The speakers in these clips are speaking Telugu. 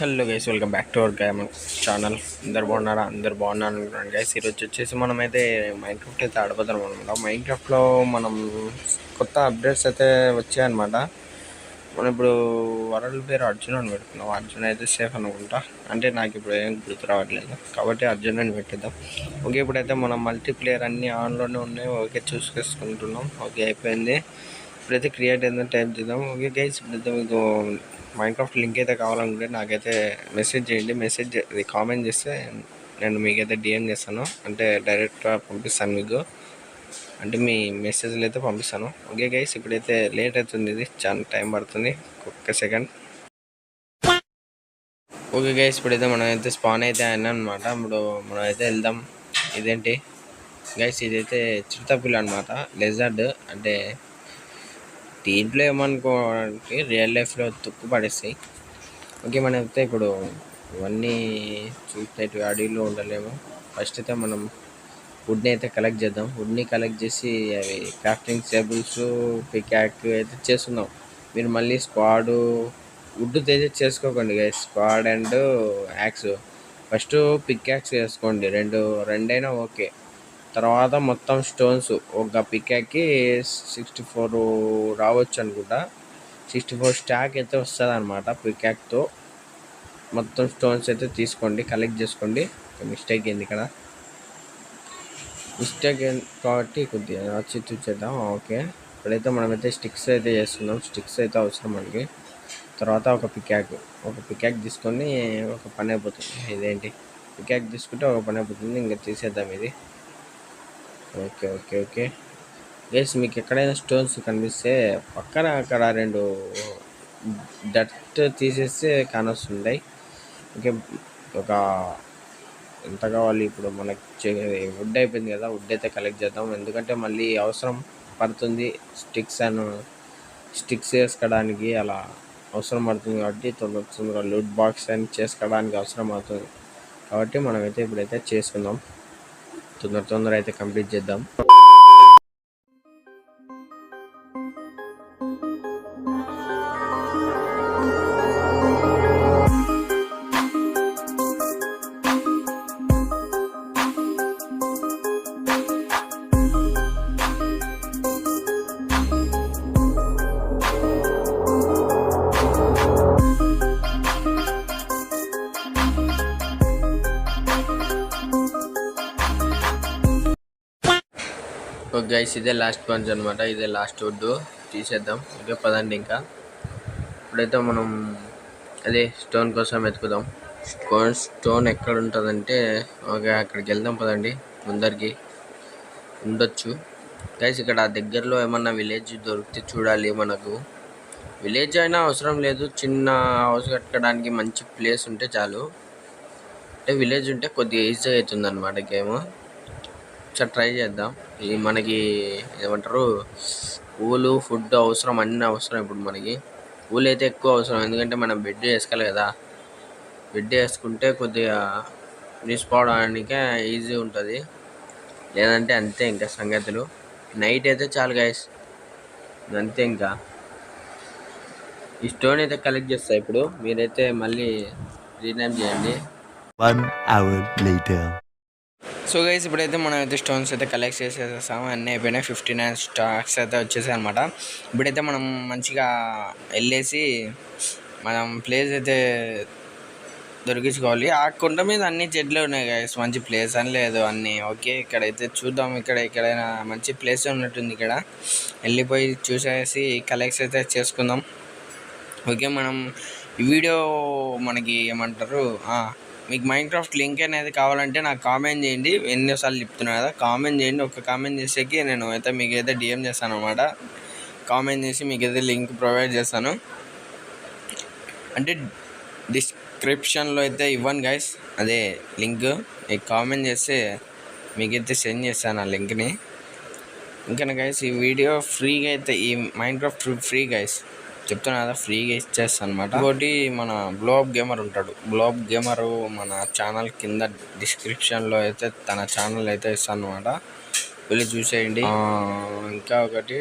Hello guys, welcome back to our game channel. అందరు బాగున్నారు అనుకుంటున్నాను గైస్. ఈరోజు వచ్చేసి మనమైతే మైన్క్రాఫ్ట్ అయితే ఆడబోతాం అనమాట. మైన్క్రాఫ్ట్లో మనం కొత్త అప్డేట్స్ అయితే వచ్చాయన్నమాట. మనం ఇప్పుడు వరల్డ్ పేరు అర్జున్ అని పెట్టుకున్నాం. అర్జున్ అయితే సేఫ్ అనుకుంటా, అంటే నాకు ఇప్పుడు ఏం గుర్తు రావట్లేదు కాబట్టి అర్జున్ అని పెట్టిద్దాం. ఓకే, ఇప్పుడైతే మనం మల్టీప్లేయర్ అన్నీ ఆన్లోనే ఉన్నాయి. ఓకే, చూసుకుంటున్నాం. ఓకే, అయిపోయింది. ఇప్పుడైతే క్రియేట్ అయిందని టైప్ చేద్దాం. ఓకే గైస్, ఇప్పుడైతే మీకు మైన్క్రాఫ్ట్ లింక్ అయితే కావాలనుకుంటే నాకైతే మెసేజ్ చేయండి. మెసేజ్ కామెంట్ చేస్తే నేను మీకైతే డిఎం చేస్తాను, అంటే డైరెక్ట్గా పంపిస్తాను మీకు, అంటే మీ మెసేజ్లు అయితే పంపిస్తాను. ఓకే గైస్, ఇప్పుడైతే లేట్ అవుతుంది, ఇది చాలా టైం పడుతుంది, ఒక్క సెకండ్. ఓకే గైస్, ఇప్పుడైతే మనం అయితే స్పాన్ అయితే అయినా అనమాట. ఇప్పుడు మనం అయితే వెళ్దాం. ఇదేంటి గైస్, ఇదైతే చిరుతపులి అనమాట, లెజర్డ్. అంటే దీంట్లో ఏమనుకోవడానికి రియల్ లైఫ్లో తుక్కు పడేస్తాయి. ఓకే, మనం అయితే ఇప్పుడు ఇవన్నీ చూసినట్టు అడవిలో ఉండలేము. ఫస్ట్ అయితే మనం వుడ్ని అయితే కలెక్ట్ చేద్దాం. వుడ్ని కలెక్ట్ చేసి అవి క్రాఫ్టింగ్ టేబుల్స్, పికాక్ అయితే చేస్తున్నాం. మీరు మళ్ళీ స్క్వాడ్ వుడ్ అయితే చేసుకోకండి guys, sword and axe. First pickaxe చేసుకోండి, రెండైనా ఓకే. తర్వాత మొత్తం స్టోన్స్ ఒక పికాక్కి 64 రావచ్చు అనుకుంటా. 64 స్టాక్ అయితే వస్తుంది అనమాట పికాక్తో. మొత్తం స్టోన్స్ అయితే తీసుకోండి, కలెక్ట్ చేసుకోండి. మిస్టేక్ అయింది ఇక్కడ, మిస్టేక్ కాబట్టి కొద్దిగా వచ్చి చూసేద్దాం. ఓకే, ఇప్పుడైతే మనమైతే స్టిక్స్ అయితే చేస్తున్నాం. స్టిక్స్ అయితే అవసరం మనకి. తర్వాత ఒక పికాక్ తీసుకొని ఒక పని అయిపోతుంది. ఇదేంటి పికాక్ తీసుకుంటే ఒక పని అయిపోతుంది, ఇంకా తీసేద్దాం ఇది. ఓకే ఓకే ఓకే గైస్, మీకు ఎక్కడైనా స్టోన్స్ కనిపిస్తే పక్కన అక్కడ 2 డట్ తీసేస్తే కానొస్తుంటాయి. ఓకే, ఒక ఎంత కావాలి ఇప్పుడు మనకి? వుడ్ అయిపోయింది కదా, వుడ్ అయితే కలెక్ట్ చేద్దాం, ఎందుకంటే మళ్ళీ అవసరం పడుతుంది. స్టిక్స్ వేసుకోవడానికి అలా అవసరం పడుతుంది కాబట్టి తొందరగా లూట్ బాక్స్ అని చేసుకోవడానికి అవసరం అవుతుంది కాబట్టి మనమైతే ఇప్పుడైతే చేసుకుందాం. తొందర అయితే కంప్లీట్ చేద్దాం. ఓకే గైస్, ఇదే లాస్ట్ పంచ్ అనమాట, ఇదే లాస్ట్ వుడ్ తీసేద్దాం. ఓకే పదండి. ఇంకా ఇప్పుడైతే మనం అదే స్టోన్ కోసం వెతుకుదాం. స్టోన్ ఎక్కడ ఉంటుందంటే ఓకే అక్కడికి వెళ్దాం పదండి. ముందరికి ఉండొచ్చు గైస్, ఇక్కడ దగ్గరలో ఏమన్నా విలేజ్ దొరికితే చూడాలి. మనకు విలేజ్ అయినా అవసరం లేదు, చిన్న హౌస్ కట్టుకోవడానికి మంచి ప్లేస్ ఉంటే చాలు. అంటే విలేజ్ ఉంటే కొద్దిగా ఈజీ అవుతుంది అనమాట గేమ్. ఒకసారి ట్రై చేద్దాం. ఇది మనకి ఏమంటారు, పూలు, ఫుడ్ అవసరం, అన్నీ అవసరం. ఇప్పుడు మనకి పూలు అయితే ఎక్కువ అవసరం, ఎందుకంటే మనం బెడ్ వేసుకోవాలి కదా. బెడ్ వేసుకుంటే కొద్దిగా తీసుకోవడానికే ఈజీ ఉంటుంది, లేదంటే అంతే ఇంకా సంగతులు. నైట్ అయితే చాలు గైస్, అంతే. ఇంకా ఈ స్టోన్ అయితే కలెక్ట్ చేస్తా. ఇప్పుడు మీరైతే మళ్ళీ రీనేమ్ చేయండి. 1 hour later. సో గైస్, ఇప్పుడైతే మనం అయితే స్టోన్స్ అయితే కలెక్ట్ చేసేసాము, అన్నీ అయిపోయినాయి. 59 స్టాక్స్ అయితే వచ్చేసాయి అనమాట. ఇప్పుడైతే మనం మంచిగా వెళ్ళేసి మనం ప్లేస్ అయితే దొరికించుకోవాలి. ఆ కొండ మీద అన్ని చెట్లు ఉన్నాయి గైస్, మంచి ప్లేస్ అని లేదు అన్నీ. ఓకే, ఇక్కడైతే చూద్దాం, ఎక్కడైనా మంచి ప్లేస్ ఉన్నట్టుంది. ఇక్కడ వెళ్ళిపోయి చూసేసి కలెక్ట్ అయితే చేసుకుందాం. ఓకే, మనం ఈ వీడియో మనకి ఏమంటారు, మీకు మైన్క్రాఫ్ట్ లింక్ అనేది కావాలంటే నాకు కామెంట్ చేయండి. ఎన్నోసార్లు చెప్తున్నా కదా, కామెంట్ చేయండి. ఒక కామెంట్ చేసేకి నేను అయితే మీకు అయితే డిఎం చేస్తాను అనమాట. కామెంట్ చేసి మీకు అయితే లింక్ ప్రొవైడ్ చేస్తాను, అంటే డిస్క్రిప్షన్లో అయితే ఇవ్వను గైస్, అదే లింక్. మీకు కామెంట్ చేస్తే మీకైతే సెండ్ చేస్తాను ఆ లింక్ని. ఇంకా గైస్, ఈ వీడియో ఫ్రీగా అయితే, ఈ మైన్క్రాఫ్ట్ ఫ్రీ గైస్, చెప్తున్నా కదా, ఫ్రీగా ఇచ్చేస్తాను అనమాట. ఇంకోటి మన బ్లోఅప్ గేమర్ ఉంటాడు, బ్లోఅప్ గేమర్ మన ఛానల్ కింద డిస్క్రిప్షన్లో అయితే తన ఛానల్ అయితే ఇస్తాను అనమాట, వెళ్ళి చూసేయండి. ఇంకా ఒకటి,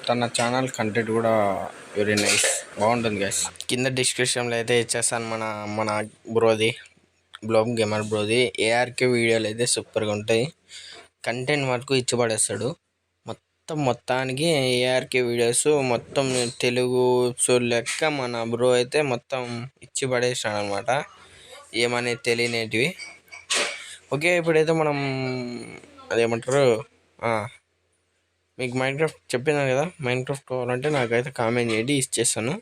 తన ఛానల్ కంటెంట్ కూడా వెరీ నైస్, బాగుంటుంది గైస్. కింద డిస్క్రిప్షన్లో అయితే ఇచ్చేస్తాను మన మన బ్రోది, గ్లోబ్ గేమర్ బ్రోది ఏఆర్కే వీడియోలు అయితే సూపర్గా ఉంటాయి. కంటెంట్ మటుకు ఇచ్చి పడేస్తాడు. మొత్తానికి ఏఆర్కే వీడియోస్ మొత్తం తెలుగు సో లెక్క మన బ్రో అయితే మొత్తం ఇచ్చి పడేసాడు అనమాట, ఏమనేది తెలియనేటివి. ఓకే, ఇప్పుడైతే మనం అదేమంటారు, మీకు మైన్క్రాఫ్ట్ చెప్పినాను కదా, మైన్క్రాఫ్ట్ కావాలంటే నాకైతే కామెంట్ చేయండి, ఇచ్చేస్తాను,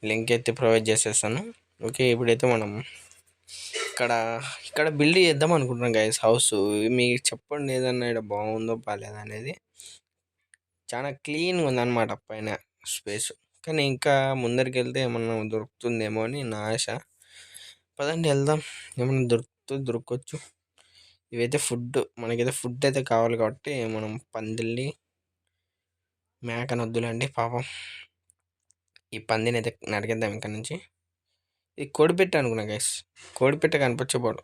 లింక్ అయితే ప్రొవైడ్ చేసేస్తాను. ఓకే, ఇప్పుడైతే మనం ఇక్కడ బిల్డ్ చేద్దాం అనుకుంటున్నాం గైస్ హౌస్. మీకు చెప్పండి ఏదన్నా ఇక్కడ బాగుందో బాగాలేదా అనేది. చాలా క్లీన్గా ఉందన్నమాట పైన స్పేస్, కానీ ఇంకా ముందరికి వెళ్తే ఏమన్నా దొరుకుతుందేమో అని నా ఆశ. పదండి వెళ్దాం, ఏమన్నా దొరకవచ్చు. ఇవైతే ఫుడ్, మనకైతే ఫుడ్ అయితే కావాలి కాబట్టి మనం పందిల్ని మేకనొద్దులండి పాపం, ఈ పందిని అయితే నరికేద్దాం ఇక్కడ నుంచి. ఇది కోడిపెట్ట అనుకున్నా గైస్, కోడిపెట్ట కనిపించబోడు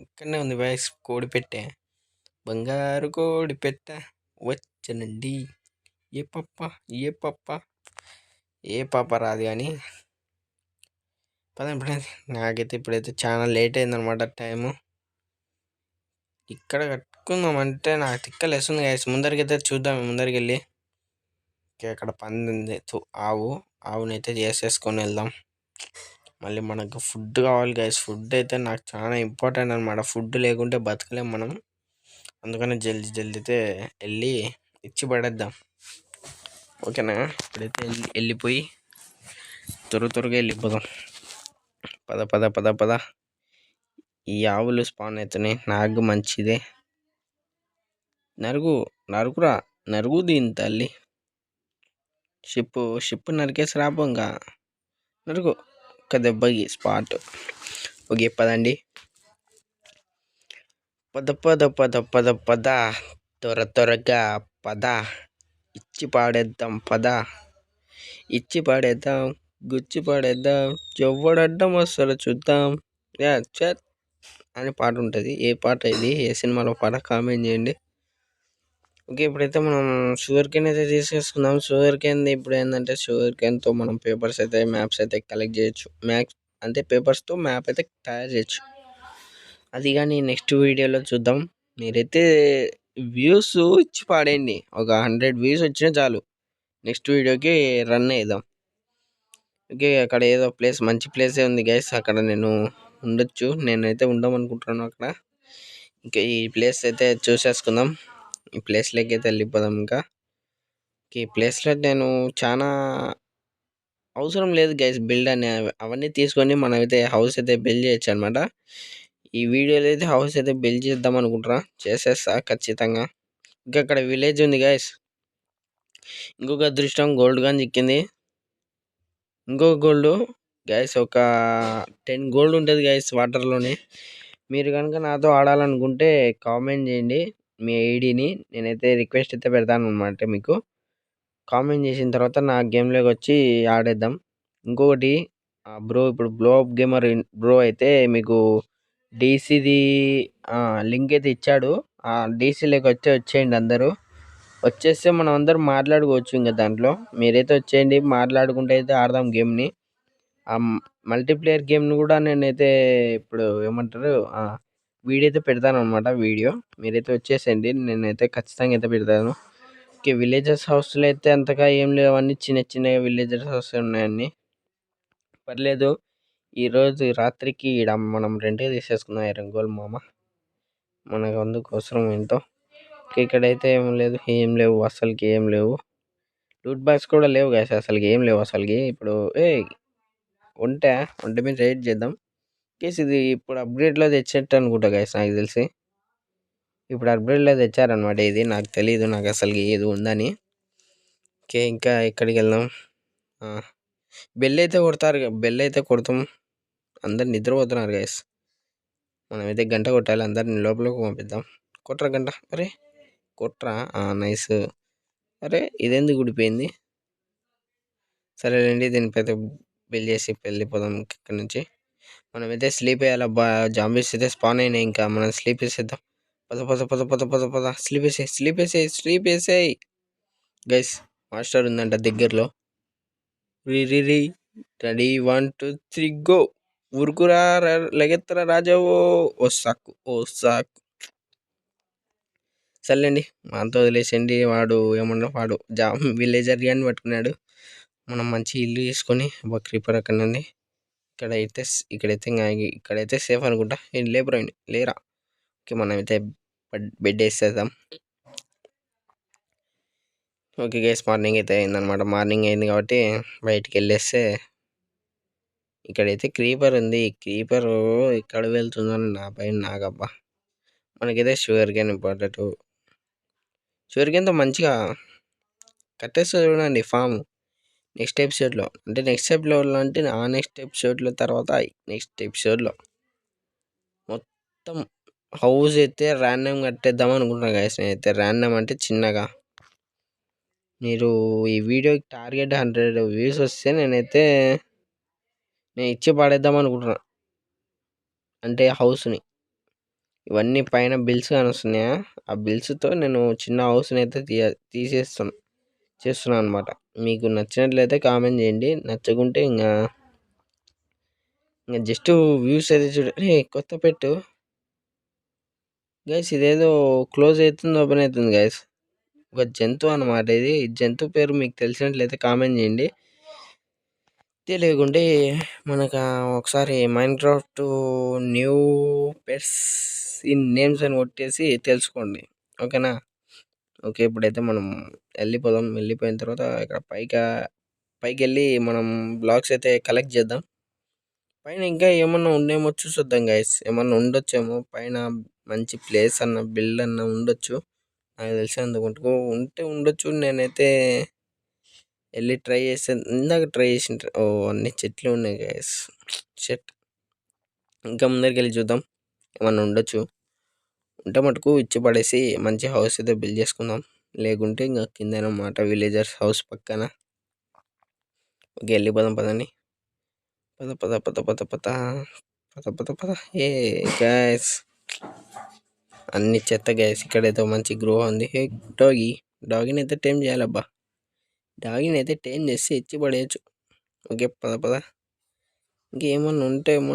ఇక్కడనే ఉంది గైస్ కోడిపెట్టే. బంగారు కోడిపెట్ట వచ్చనండి, ఏ పాప రాదు కానీ పదండి. నాకైతే ఇప్పుడైతే చాలా లేట్ అయిందనమాట టైము. ఇక్కడ కట్టుకుందాం అంటే నాకు తిక్కలేస్తుంది గైస్. ముందరికైతే చూద్దాం, ముందరికి వెళ్ళి. అక్కడ పంది ఉంది, ఆవునైతే చేసేసుకొని వెళ్దాం. మళ్ళీ మనకు ఫుడ్ కావాలి గైస్, ఫుడ్ అయితే నాకు చాలా ఇంపార్టెంట్ అనమాట. ఫుడ్ లేకుంటే బతకలేం మనం, అందుకని జల్దీ వెళ్ళి ఇచ్చి పడేద్దాం. ఓకేనా, ఇప్పుడైతే వెళ్ళిపోయి త్వరగా వెళ్ళిపోదాం. పద. ఈ ఆవులు స్పాన్ అవుతున్నాయి, నాకు మంచిదే. నరుగు దీని తల్లి. షిప్ నరికేసి రాబోంగా, నరుగు ఒక్క దెబ్బకి స్పాట్. ఓకే పదండి, పద త్వరగా పద, ఇచ్చి పాడేద్దాం, గుచ్చి పాడేద్దాం, ఎవడడ్డం వస్తాడో చూద్దాం అని పాట ఉంటుంది. ఏ పాట ఇది, ఏ సినిమాలో పాట, కామెంట్ చేయండి. ఓకే, ఇప్పుడైతే మనం షుగర్ కేన్ అయితే తీసేసుకుందాం. షుగర్ కేన్ ఇప్పుడు ఏంటంటే, షుగర్ కేన్తో మనం పేపర్స్ అయితే, మ్యాప్స్ అయితే కలెక్ట్ చేయొచ్చు. అంటే పేపర్స్తో మ్యాప్ అయితే తయారు చేయొచ్చు. అది కానీ నెక్స్ట్ వీడియోలో చూద్దాం. మీరైతే వ్యూస్ ఇచ్చి పాడేయండి, ఒక 100 వ్యూస్ వచ్చినా చాలు, నెక్స్ట్ వీడియోకి రన్ అవుదాం. ఓకే, అక్కడ ఏదో ప్లేస్, మంచి ప్లేసే ఉంది గైస్, అక్కడ నేను ఉండొచ్చు. నేనైతే ఉందామనుకుంటున్నాను అక్కడ. ఇంకా ఈ ప్లేస్ అయితే చూసేసుకుందాం, ఈ ప్లేస్లోకి అయితే వెళ్ళిపోదాం. ఇంకా ఈ ప్లేస్లో నేను చాలా అవసరం లేదు గైస్ బిల్డ్ అని, అవన్నీ తీసుకొని మనం అయితే హౌస్ అయితే బిల్డ్ చేయొచ్చు అనమాట. ఈ వీడియోలో అయితే హౌస్ అయితే బిల్డ్ చేద్దాం అనుకుంటున్నా, చేసేస్తా ఖచ్చితంగా. ఇంకా అక్కడ విలేజ్ ఉంది గైస్. ఇంకొక అదృష్టం గోల్డ్ గన్ చిక్కింది. ఇంకొక గోల్డ్ గైస్, ఒక 10 గోల్డ్ ఉంటుంది గైస్ వాటర్లోనే. మీరు కనుక నాతో ఆడాలనుకుంటే కామెంట్ చేయండి మీ ఐడిని, నేనైతే రిక్వెస్ట్ అయితే పెడతాను అనమాట. మీకు కామెంట్ చేసిన తర్వాత నా గేమ్లోకి వచ్చి ఆడేద్దాం. ఇంకొకటి బ్రో, ఇప్పుడు గ్లోబ్ గేమర్ బ్రో అయితే మీకు డీసీది లింక్ అయితే ఇచ్చాడు. ఆ డీసీలోకి వచ్చేయండి అందరూ. వచ్చేస్తే మనం అందరం మాట్లాడుకోవచ్చు. ఇంకా దాంట్లో మీరైతే వచ్చేయండి, మాట్లాడుకుంటే అయితే ఆడదాం గేమ్ని. ఆ మల్టీప్లేయర్ గేమ్ని కూడా నేనైతే ఇప్పుడు ఏమంటారు వీడియో అయితే పెడతాను అనమాట. వీడియో మీరైతే వచ్చేసేయండి, నేనైతే ఖచ్చితంగా అయితే పెడతాను. ఓకే, విలేజెస్ హౌస్లో అయితే అంతగా ఏం లేవు, అన్నీ చిన్న విలేజెస్ హౌస్ ఉన్నాయన్నీ, పర్లేదు. ఈరోజు రాత్రికి మనం రెంట్గా తీసేసుకున్నాం రంగోల్ మామ, మనకు అందుకు అవసరం ఏంటో. ఇక్కడైతే ఏం లేవు అసలుకి, ఏం లేవు. లూట్ బాక్స్ కూడా లేవు గాయస్, అసలుకి ఏం లేవు అసలుకి. ఇప్పుడు ఒంటె మీద రైడ్ చేద్దాం. కేసు ఇది ఇప్పుడు అప్గ్రేడ్లో తెచ్చేట్టు అనుకుంటా గాయస్, నాకు తెలిసి ఇప్పుడు అప్గ్రేడ్లో తెచ్చారనమాట. ఇది నాకు తెలియదు, నాకు అసలుకి ఏది ఉందని. ఓకే, ఇంకా ఎక్కడికి వెళ్దాం. బెల్ అయితే కొడతాం. అందరు నిద్రపోతున్నారు గాయస్, మనమైతే గంట కొట్టాలి, అందరిని లోపలికి పంపిద్దాం. కొట్రా గంట, అరే కొట్రా, నైస్. అరే ఇదెందుకు ఊడిపోయింది, సరేలేండి, దీనిపైతే బిల్ చేసి వెళ్ళిపోదాం ఇక్కడ నుంచి. మనమైతే స్లీప్ వేయాలి. జాంబీస్ అయితే స్పాన్ అయినాయి, ఇంకా మనం స్లీప్ వేసేద్దాం. పద స్లీప్ వేసేయి గైస్. మాస్టర్ ఉందంట దగ్గరలో, రి రెడీ 1 2 3 గో. ఉరుకురా లెగెత్తరా రాజా ఓ సాకు ఓ సాకు. సర్లేండి మనతో వదిలేసండి. వాడు ఏమన్నా వాడు విలేజర్ అని పట్టుకున్నాడు. మనం మంచి ఇల్లు తీసుకొని ఒక క్రీపర్ అక్కడండి. ఇక్కడైతే ఇక్కడైతే సేఫ్ అనుకుంటా. ఏం లేపురా లేరా. ఓకే మనమైతే బెడ్ వేసేద్దాం. ఓకే గైస్ మార్నింగ్ అయితే అయిందనమాట. మార్నింగ్ అయింది కాబట్టి బయటికి వెళ్ళేస్తే ఇక్కడైతే క్రీపర్ ఉంది. క్రీపర్ ఎక్కడ వెళ్తుందని నా పైన నాకబ్బా. మనకైతే షుగర్ క్యాన్ ఇంపార్టెంట్. షుగర్ క్యాన్తో మంచిగా కట్టేస్తే చూడండి ఫామ్. నెక్స్ట్ ఎపిసోడ్లో అంటే నెక్స్ట్ ఎపిసోడ్లో తర్వాత నెక్స్ట్ ఎపిసోడ్లో మొత్తం హౌస్ అయితే ర్యాండమ్ కట్టేద్దాం అనుకుంటున్నాను గైస్. నేనైతే ర్యాండమ్ అంటే చిన్నగా. మీరు ఈ వీడియోకి టార్గెట్ 100 వ్యూస్ వస్తే నేను ఇచ్చి పడేద్దాం అనుకుంటున్నా. అంటే హౌస్ని ఇవన్నీ పైన బిల్స్ కానీ వస్తున్నాయా, ఆ బిల్స్తో నేను చిన్న హౌస్ని అయితే చేస్తున్నాను అనమాట. మీకు నచ్చినట్లయితే కామెంట్ చేయండి. నచ్చకుంటే ఇంకా జస్ట్ వ్యూస్ అయితే చూడండి. కొత్త పెట్టు గైస్, ఇదేదో క్లోజ్ అవుతుంది ఓపెన్ అవుతుంది గైస్. ఒక జంతువు అనమాట. ఇది జంతువు పేరు మీకు తెలిసినట్లయితే కామెంట్ చేయండి. తెలియకుంటే మనకు ఒకసారి Minecraft new pets in names అని కొట్టేసి తెలుసుకోండి. ఓకేనా. ఓకే ఇప్పుడైతే మనం వెళ్ళిపోయిన తర్వాత ఇక్కడ పైకి వెళ్ళి మనం బ్లాక్స్ అయితే కలెక్ట్ చేద్దాం. పైన ఇంకా ఏమన్నా ఉండేమో చూసొద్దాం గైస్. ఏమన్నా ఉండొచ్చేమో పైన. మంచి ప్లేస్ అన్న బిల్డ్ అన్న ఉండొచ్చు. నాకు తెలిసినందుకు ఉంటే ఉండొచ్చు. నేనైతే వెళ్ళి ట్రై చేసాను. ఇందాక ట్రై చేసిన అన్ని చెట్లు ఉన్నాయి గైస్. ఇంకా ముందరికి వెళ్ళి చూద్దాం. ఏమన్నా ఉండొచ్చు. ఉంటే మటుకు ఇచ్చి పడేసి మంచి హౌస్ అయితే బిల్డ్ చేసుకుందాం. లేకుంటే ఇంకా కింద అన్నమాట విలేజర్స్ హౌస్ పక్కన. ఓకే వెళ్ళిపోదాం పదండి. పద. ఏ గ్యాస్ అన్ని చెత్త గ్యాస్. ఇక్కడైతే మంచి గృహ ఉంది. హే డాగిని అయితే టైం చేయాలబ్బా. డాగిని అయితే టైం చేసి ఇచ్చి పడేయచ్చు. ఓకే పద. ఇంకేమన్నా ఉంటేమో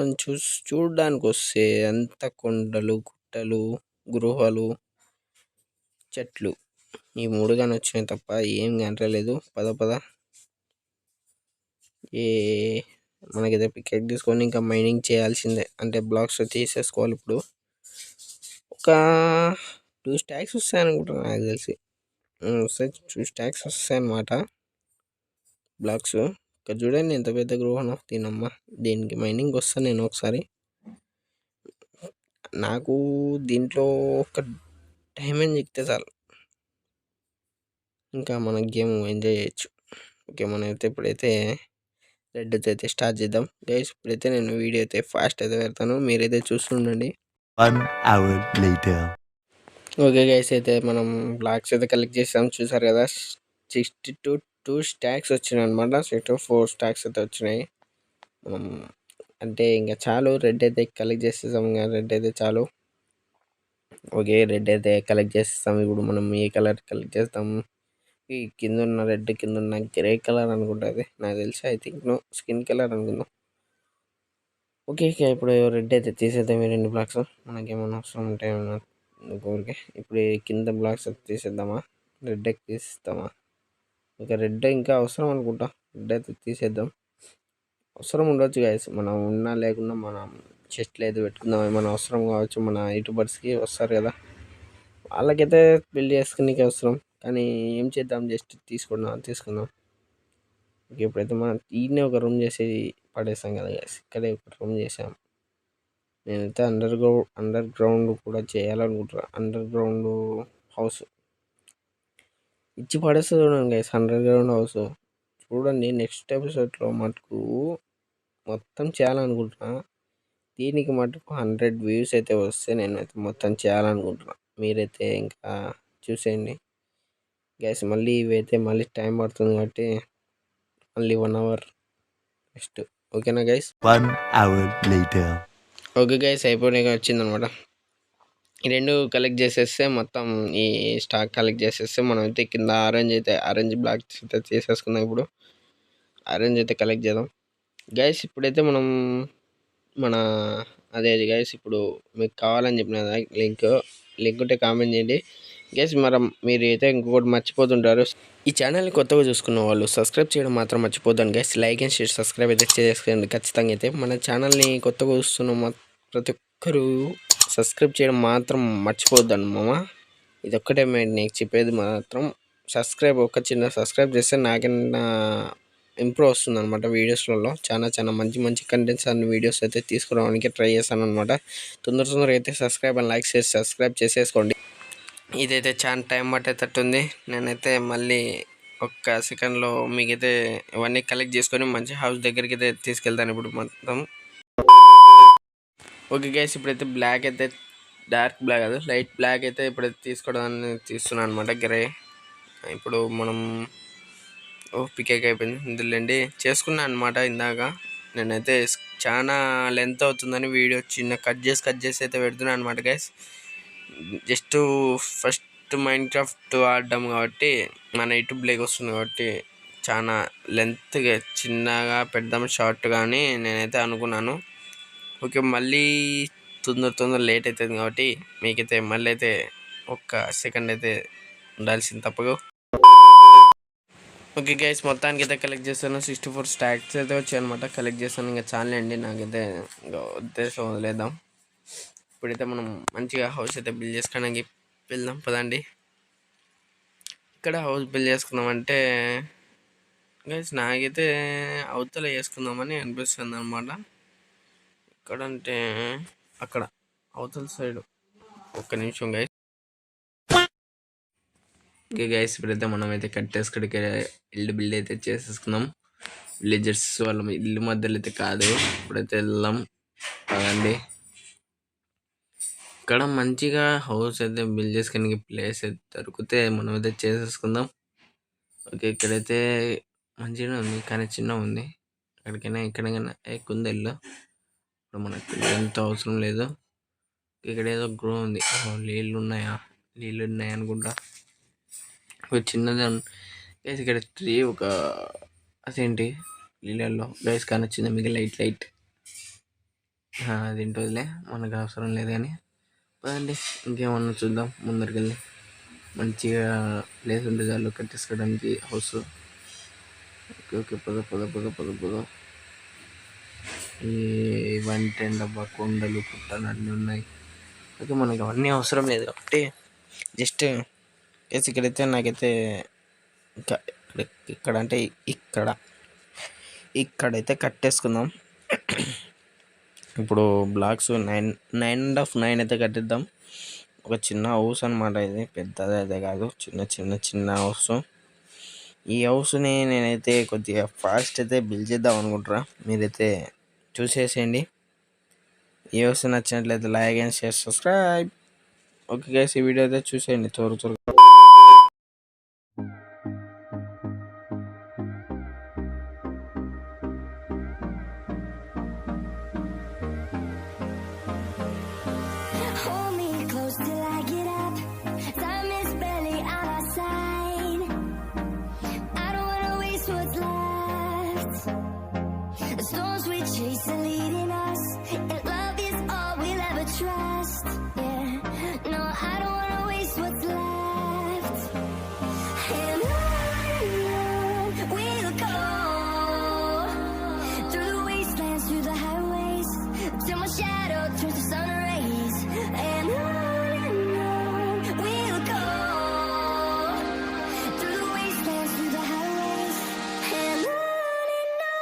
చూడడానికి వస్తే అంత కొండలు గుట్టలు గృహాలు చెట్లు ఈ 3 కానీ వచ్చినాయి తప్ప ఏం కనరలేదు. పద మనకైతే పికెట్ తీసుకొని ఇంకా మైనింగ్ చేయాల్సిందే. అంటే బ్లాక్స్ తీసేసుకోవాలి. ఇప్పుడు ఒక 2 స్టాక్స్ వస్తాయి అనుకుంటున్నాను నాకు తెలిసి. 2 స్టాక్స్ వస్తాయి అన్నమాట బ్లాక్స్. ఇక్కడ చూడండి ఎంత పెద్ద గృహనో దీనమ్మ. దీనికి మైనింగ్ వస్తాను నేను ఒకసారి. నాకు దీంట్లో ఒక డైమండ్ చిక్కితే చాలు, ఇంకా మన గేమ్ ఎంజాయ్ చేయొచ్చు. ఓకే మనమైతే ఇప్పుడైతే రెడ్ అయితే స్టార్ట్ చేద్దాం గైస్. ఇప్పుడైతే నేను వీడియో అయితే ఫాస్ట్ అయితే పెడతాను. మీరైతే చూస్తుండండి. 1 hour later. ఓకే గైస్ అయితే మనం బ్లాక్స్ అయితే కలెక్ట్ చేసాం. చూసారు కదా 62 స్టాక్స్ వచ్చినాయి అనమాట. 64 స్టాక్స్ అయితే వచ్చినాయి. అంటే ఇంకా చాలు. రెడ్ అయితే కలెక్ట్ చేసేసాం. ఇంకా రెడ్ అయితే చాలు. ఓకే రెడ్ అయితే కలెక్ట్ చేసేస్తాం. ఇప్పుడు మనం ఏ కలర్ కలెక్ట్ చేస్తాం? ఈ కింద ఉన్న రెడ్ కింద ఉన్న గ్రే కలర్ అనుకుంటుంది నాకు తెలిసి. I think no skin colour అనుకుందాం. ఓకే ఇప్పుడు రెడ్ అయితే తీసేద్దాం. ఈ 2 బ్లాక్స్ మనకేమైనా అవసరం ఉంటే ఊరికే. ఇప్పుడు కింద బ్లాక్స్ అయితే తీసేద్దామా? రెడ్ అయితే తీసేద్దామా? ఇంకా రెడ్ ఇంకా అవసరం అనుకుంటా. రెడ్ అయితే తీసేద్దాం. అవసరం ఉండొచ్చు గైస్. మనం ఉన్నా లేకున్నా మనం చెస్ట్లో అయితే పెట్టుకుందాం. ఏమైనా అవసరం కావచ్చు. మన యూట్యూబర్స్కి వస్తారు కదా, వాళ్ళకైతే బిల్డ్ చేసుకునేకి అవసరం. కానీ ఏం చేద్దాం, జస్ట్ తీసుకుందాం. ఓకే ఇప్పుడైతే మనం ఈయనే ఒక రూమ్ చేసి పడేసాం కదా గైస్. ఇక్కడే ఒక రూమ్ చేసాం. నేనైతే అండర్ గ్రౌండ్ కూడా చేయాలనుకుంటున్నా. అండర్ గ్రౌండ్ హౌస్ ఇచ్చి పడేస్తే చూడండి గైస్. అండర్ గ్రౌండ్ హౌస్ చూడండి. నెక్స్ట్ ఎపిసోడ్లో మటుకు మొత్తం చేయాలనుకుంటున్నా. దీనికి మటుకు 100 వ్యూస్ అయితే వస్తే నేనైతే మొత్తం చేయాలనుకుంటున్నా. మీరైతే ఇంకా చూసేయండి గైస్. మళ్ళీ ఇవైతే మళ్ళీ టైం పడుతుంది కాబట్టి మళ్ళీ 1 hour నెక్స్ట్. ఓకేనా guys. 1 hour later. Okay guys అయిపోయినాక వచ్చిందనమాట. ఈ 2 కలెక్ట్ చేసేస్తే మొత్తం ఈ స్టాక్ కలెక్ట్ చేసేస్తే మనం అయితే కింద ఆరెంజ్ బ్లాక్ అయితే చేసేసుకుందాం. ఇప్పుడు ఆరెంజ్ అయితే కలెక్ట్ చేద్దాం గైస్. ఇప్పుడైతే మనం మన అదే గైస్, ఇప్పుడు మీకు కావాలని చెప్పిన లింక్ ఉంటే కామెంట్ చేయండి గైస్. మీరు అయితే ఇంకొకటి మర్చిపోతుంటారు, ఈ ఛానల్ని కొత్తగా చూసుకున్న వాళ్ళు సబ్స్క్రైబ్ చేయడం మాత్రం మర్చిపోద్దాను guys. Like and share subscribe అయితే చేసుకోండి ఖచ్చితంగా. అయితే మన ఛానల్ని కొత్తగా చూస్తున్న ప్రతి ఒక్కరూ సబ్స్క్రైబ్ చేయడం మాత్రం మర్చిపోద్దాను మామ. ఇది ఒక్కటే నీకు చెప్పేది మాత్రం, ఒక చిన్న సబ్స్క్రైబ్ చేస్తే నాకైనా ఇంప్రూవ్ వస్తుంది అనమాట. వీడియోస్లలో చాలా మంచి కంటెంట్స్ అన్ని వీడియోస్ అయితే తీసుకురావడానికి ట్రై చేస్తాను అనమాట. తొందరగా అయితే సబ్స్క్రైబ్ చేసేసుకోండి. ఇదైతే చాలా టైం పట్టేటట్టుంది. నేనైతే మళ్ళీ ఒక్క సెకండ్లో మీకైతే ఇవన్నీ కలెక్ట్ చేసుకొని మంచి హౌస్ దగ్గరికి అయితే తీసుకెళ్తాను ఇప్పుడు మొత్తం. ఓకే గైస్, ఇప్పుడైతే బ్లాక్ అయితే డార్క్ బ్లాక్ కాదు, లైట్ బ్లాక్ అయితే ఇప్పుడైతే తీసుకోవడానికి తీస్తున్నాను అనమాట. గ్రే ఇప్పుడు మనం పికేక్ అయిపోయింది ఇందులోండి చేసుకున్నాను అనమాట. ఇందాక నేనైతే చాలా లెంత్ అవుతుందని వీడియో చిన్న కట్ చేసి అయితే పెడుతున్నాను అనమాట గైస్. జస్ట్ ఫస్ట్ మైన్క్రాఫ్ట్ ఆడడం కాబట్టి మన యూట్యూబ్లోకి వస్తుంది కాబట్టి చాలా లెంత్గా చిన్నగా పెడదాం షార్ట్ కానీ నేనైతే అనుకున్నాను. ఓకే, మళ్ళీ తొందర లేట్ అవుతుంది కాబట్టి మీకైతే మళ్ళీ అయితే ఒక్క సెకండ్ అయితే ఉండాల్సింది తప్పదు. ఓకే గైస్, మొత్తానికి అయితే కలెక్ట్ చేస్తాను. 64 స్టాక్స్ అయితే వచ్చాయి అనమాట. కలెక్ట్ చేస్తాను, ఇంకా చాలే అండి నాకైతే ఇంకా ఉద్దేశం వదిలేద్దాం. ఇప్పుడైతే మనం మంచిగా హౌస్ అయితే బిల్డ్ చేసుకోవడానికి వెళ్దాం పదండి. ఇక్కడ హౌస్ బిల్డ్ చేసుకుందామంటే గైస్ నాకైతే అవతల వేసుకుందామని అనిపిస్తుంది అనమాట. ఎక్కడంటే అక్కడ అవతల సైడ్. ఒక్క నిమిషం గైస్. ఓకే గైస్, ఇప్పుడైతే మనం అయితే కట్టేసుకుడికి ఇల్లు బిల్డ్ అయితే చేసేసుకుందాం. విలేజర్స్ వాళ్ళ ఇల్లు మధ్యలో అయితే కాదు. ఇప్పుడైతే వెళ్దాం కదండి. ఇక్కడ మంచిగా హౌస్ అయితే బిల్డ్ చేసుకునే ప్లేస్ అయితే దొరికితే మనం అయితే చేసేసుకుందాం. ఓకే, ఇక్కడైతే మంచిగా ఉంది కానీ చిన్న ఉంది. ఎక్కడికైనా ఎక్కువ ఉంది ఇల్లు. ఇప్పుడు మనకు ఎంత అవసరం లేదు. ఇక్కడ ఏదో గ్రో ఉంది. నీళ్ళు ఉన్నాయి అనుకుంటా. ఒక చిన్నది గైస్, ఇక్కడ ట్రీ ఒక అదేంటి నీళ్ళల్లో గైస్ కానీ వచ్చింది మీకు లైట్ అది ఏంటోదిలే, మనకు అవసరం లేదు కానీ పదండి ఇంకేమన్నా చూద్దాం. ముందరికి వెళ్ళి మంచిగా ప్లేస్ ఉంటుంది చాలు కట్టేసుకోవడానికి హౌస్. ఓకే పద ఈ వంట డబ్బా కొండలు పుట్టలు అన్నీ ఉన్నాయి. ఓకే, మనకి అవన్నీ అవసరం లేదు కాబట్టి జస్ట్ ఇక్కడైతే నాకైతే ఇక్కడ అంటే ఇక్కడైతే కట్టేసుకుందాం. ఇప్పుడు బ్లాక్స్ 9 అయితే కట్టిద్దాం. ఒక చిన్న హౌస్ అనమాట. ఇది పెద్దది అయితే కాదు, చిన్న హౌస్. ఈ హౌస్ని నేనైతే కొద్దిగా ఫాస్ట్ అయితే బిల్డ్ చేద్దాం అనుకుంటున్నా. మీరైతే చూసేసేయండి. ఈ హౌస్ నచ్చినట్లయితే like and share subscribe. Okay guys, ఈ వీడియో అయితే చూసేయండి త్వరగా. Hold me close till I get up. Time is barely on our side. I don't wanna waste what's left. The storms we chase are leading us, and love is all we'll ever trust. Yeah, no, I don't wanna waste what's left. And on we'll go, through the wastelands, through the highways, till my shadow turns to sun rays. And on we'll go, through the wastelands, through the highways. And on we'll go.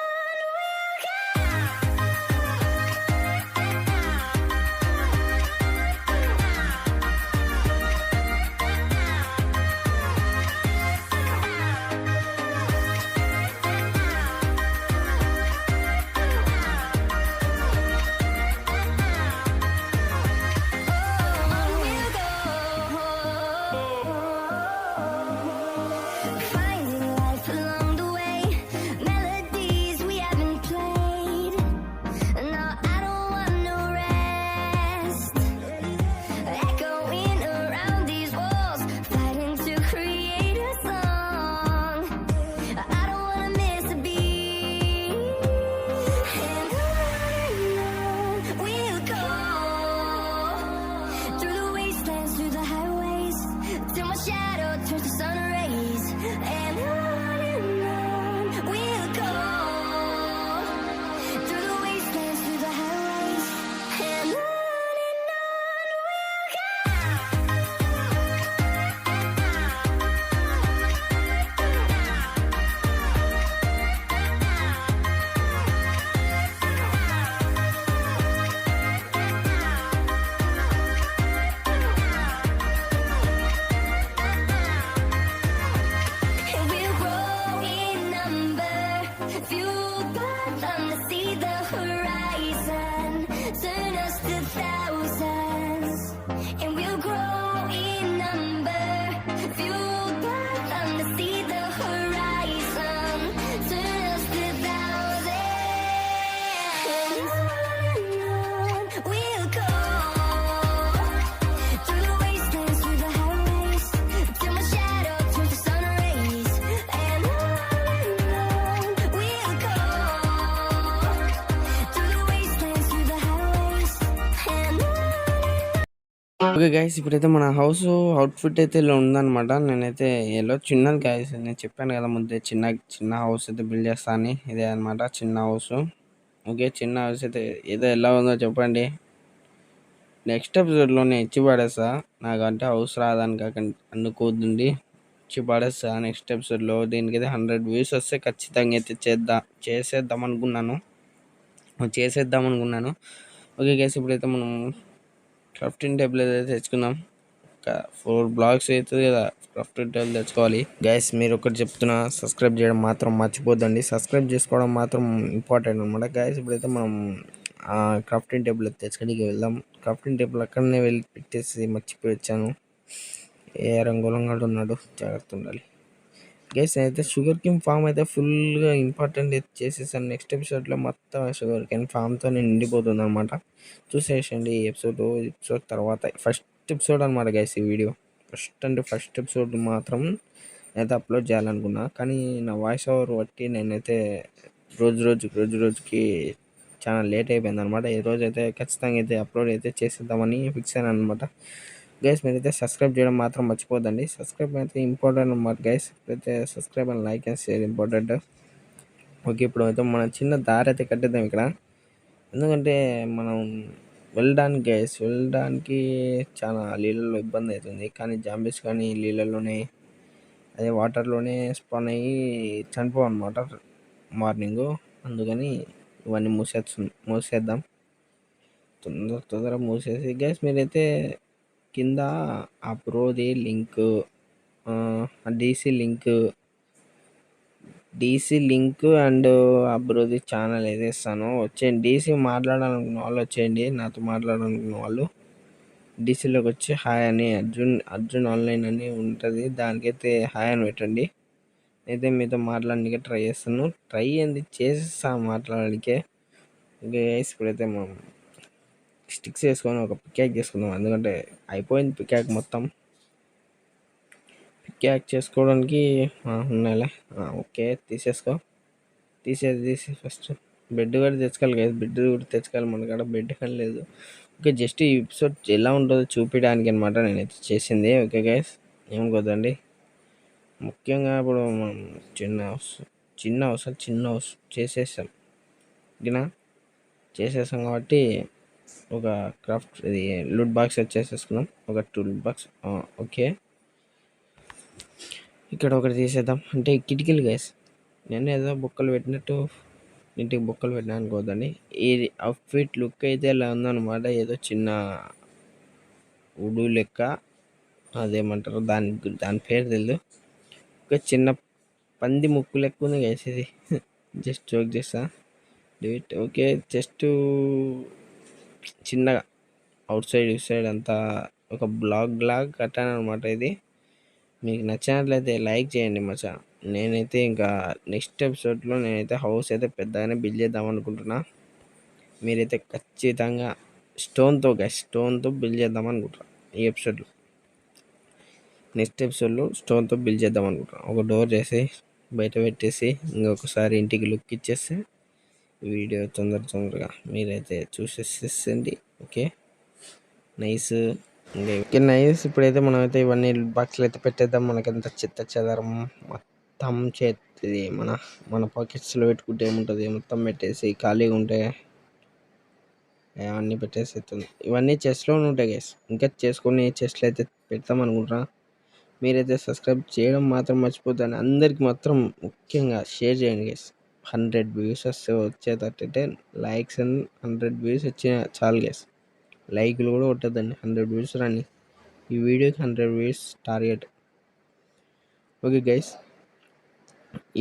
the horizon. Turn us to thousands, and we'll grow in number. Fueled by thunder, see the horizon. Turn us to thousands. We'll go through the wastelands, through the highways, till my shadow turns to sun rays. And on we'll go through the wastelands, through the highways, and on. Okay guys, ఇప్పుడైతే మన హౌస్ అవుట్ఫిట్ అయితే ఇలా ఉందన్నమాట. నేనైతే ఎల్లో చిన్నది గైస్, నేను చెప్పాను కదా ముందే చిన్న హౌస్ అయితే బిల్డ్ చేస్తా అని. ఇదే అనమాట చిన్న హౌస్. ఓకే, చిన్న హౌస్ అయితే ఏదో ఎలా ఉందో చెప్పండి. నెక్స్ట్ ఎపిసోడ్లోనే ఇచ్చి పడేస్తా. నాకంటే హౌస్ రాదని అనుకోద్దండి, ఇచ్చి పడేస్తా నెక్స్ట్ ఎపిసోడ్లో. దీనికైతే 100 వ్యూస్ వస్తే ఖచ్చితంగా అయితే చేసేద్దాం అనుకున్నాను. ఓకే గైస్, ఇప్పుడైతే మనం క్రాఫ్టింగ్ టేబుల్ అయితే తెచ్చుకుందాం. 4 బ్లాక్స్ అవుతుంది కదా క్రాఫ్టింగ్ టేబుల్ తెచ్చుకోవాలి. గైస్, మీరు ఒకటి చెప్తున్నా, సబ్స్క్రైబ్ చేయడం మాత్రం మర్చిపోద్దండి. సబ్స్క్రైబ్ చేసుకోవడం మాత్రం ఇంపార్టెంట్ అనమాట. గైస్, ఇప్పుడైతే మనం క్రాఫ్టింగ్ టేబుల్ తెచ్చుకోడానికి వెళ్దాం. క్రాఫ్టింగ్ టేబుల్ అక్కడనే వెళ్ళి పెట్టేసి మర్చిపోయి వచ్చాను. ఏ రంగులంగా ఉన్నాడు, జాగ్రత్త ఉండాలి. గైస్, అయితే షుగర్ కేన్ ఫామ్ అయితే ఫుల్గా ఇంపార్టెంట్ చేసేసాను. నెక్స్ట్ ఎపిసోడ్లో మొత్తం షుగర్ కేన్ ఫామ్తో నిండిపోతుంది అనమాట. చూసేసండి ఈ ఎపిసోడ్ తర్వాత ఫస్ట్ ఎపిసోడ్ అనమాట గైస్ ఈ వీడియో. ఫస్ట్ ఎపిసోడ్ మాత్రం నేనైతే అప్లోడ్ చేయాలనుకున్నా, కానీ నా వాయిస్ ఓవర్ బట్టి నేనైతే రోజుకి చాలా లేట్ అయిపోయింది అనమాట. ఈ రోజు అయితే ఖచ్చితంగా అయితే అప్లోడ్ అయితే చేసేద్దామని ఫిక్స్ అయ్యాను అనమాట. గైస్, మీరైతే సబ్స్క్రైబ్ చేయడం మాత్రం మర్చిపోద్దండి. సబ్స్క్రైబ్ అయితే ఇంపార్టెంట్ అనమాట గైస్. ఇప్పుడైతే subscribe and like and share important. Okay, ఇప్పుడు అయితే మనం చిన్న దారి అయితే కట్టేద్దాం ఇక్కడ. ఎందుకంటే మనం వెళ్ళడానికి చాలా నీళ్ళలో ఇబ్బంది అవుతుంది. కానీ జాంబీస్ కానీ నీళ్ళలోనే, అదే వాటర్లోనే స్పాన్ అయ్యి చనిపోవు అనమాట మార్నింగ్. అందుకని ఇవన్నీ మూసేద్దాం, తొందరగా మూసేసి. గైస్, మీరైతే కింద ఆ ప్రోది లింక్, డీసీ లింక్ అండ్ ఆ బ్రోది ఛానల్ అయితే ఇస్తాను. వచ్చేయండి. డీసీ మాట్లాడాలనుకున్న వాళ్ళు వచ్చేయండి, నాతో మాట్లాడాలనుకున్న వాళ్ళు డీసీలోకి వచ్చి హాయ్ అని అర్జున్ ఆన్లైన్ అని ఉంటుంది, దానికైతే హాయ్ అని పెట్టండి. అయితే మీతో మాట్లాడడానికి ట్రై చేస్తాను. ట్రై ఏంది చేసేస్తాను మాట్లాడడానికే. ఇంకా ఇప్పుడైతే మనం స్టిక్స్ వేసుకొని ఒక పికాక్ చేసుకుందాం. ఎందుకంటే అయిపోయింది పికాక్ మొత్తం. పికాక్ చేసుకోవడానికి ఉన్నాయిలే. ఓకే, తీసేది ఫస్ట్. బెడ్ కూడా తెచ్చుకోవాలి మనకాడ బెడ్ కానీ లేదు. ఓకే, జస్ట్ ఈ ఎపిసోడ్ ఎలా ఉంటుందో చూపించడానికి అనమాట నేనైతే చేసింది. ఓకే గైస్, ఏమనుకోద్దండి. ముఖ్యంగా ఇప్పుడు మనం చిన్న హౌస్ చేసేసాం కాబట్టి ఒక క్రాఫ్ట్ ఇది లూట్ బాక్స్ చేసేసుకున్నాం. ఒక 2 లూట్ బాక్స్. ఓకే, ఇక్కడ ఒకటి తీసేద్దాం. అంటే కిటికీలు గైస్, నేను ఏదో బొక్కలు పెట్టినట్టు ఇంటికి బొక్కలు పెట్టినా అనుకోద్దండి. ఈ అవుట్ఫిట్ లుక్ అయితే ఇలా ఉందన్నమాట. ఏదో చిన్న ఉడు లెక్క, అదేమంటారు దాని పేరు తెలియదు. ఒక చిన్న పంది ముక్కు లెక్క ఉంది గైస్ ఇది. జస్ట్ జోక్ చేస్తా. ఓకే, జస్ట్ చిన్నగా అవుట్ సైడ్ అంతా ఒక బ్లాగ్ కట్టాను అనమాట. ఇది మీకు నచ్చినట్లయితే లైక్ చేయండి మచ్చా. నేనైతే ఇంకా నెక్స్ట్ ఎపిసోడ్లో నేనైతే హౌస్ అయితే పెద్దగానే బిల్డ్ చేద్దాం అనుకుంటున్నా. మీరైతే ఖచ్చితంగా స్టోన్తో బిల్డ్ చేద్దాం అనుకుంటున్నా. ఈ ఎపిసోడ్లో నెక్స్ట్ ఎపిసోడ్లో స్టోన్తో బిల్డ్ చేద్దాం అనుకుంటున్నా. ఒక డోర్ చేసి బయట పెట్టేసి ఇంకొకసారి ఇంటికి లుక్ ఇచ్చేస్తే వీడియో తొందరగా మీరైతే చూసేసేయండి. Okay, nice. ఇంకా నైస్. ఇప్పుడైతే మనమైతే ఇవన్నీ బాక్స్లు అయితే పెట్టేద్దాం. మనకంత చెత్త చెదారం మొత్తం చేస్తుంది. మన పాకెట్స్లో పెట్టుకుంటే ఏముంటుంది, మొత్తం పెట్టేసి ఖాళీగా ఉంటే అవన్నీ పెట్టేస్తుంది. ఇవన్నీ చెస్ట్లో ఉంటాయి గైస్. ఇంకా చేసుకొని చెస్ట్లో అయితే పెడతాం అనుకుంటున్నా. మీరైతే సబ్స్క్రైబ్ చేయడం మాత్రం మర్చిపోద్దని. అందరికి మాత్రం ముఖ్యంగా షేర్ చేయండి గైస్. 100 వ్యూస్ వచ్చేటట్టయితే లైక్స్ అండ్ 100 వ్యూస్ వచ్చిన చాలు గైస్. లైక్లు కూడా కొట్టద్దండి, 100 వ్యూస్ రాని. ఈ వీడియోకి 100 వ్యూస్ టార్గెట్. ఓకే గైస్,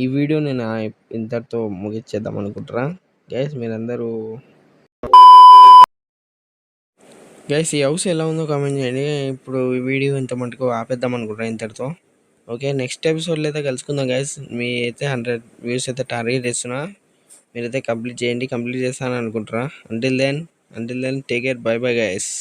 ఈ వీడియో నేను ఇంతటితో ముగించేద్దాం అనుకుంటున్నా. గైస్ మీరందరూ గైస్ ఈ హౌస్ ఎలా ఉందో కామెంట్ చేయండి. ఇప్పుడు ఈ వీడియో ఇంత మటుకు ఆపేద్దాం అనుకుంటున్నాను ఇంతటితో. ఓకే, నెక్స్ట్ ఎపిసోడ్లో అయితే కలుసుకుందాం గైస్. మీ అయితే 100 వ్యూస్ అయితే టార్గెట్ ఇస్తున్నా. మీరైతే కంప్లీట్ చేయండి, కంప్లీట్ చేస్తానని అనుకుంటున్నా. Until then take care, bye bye guys.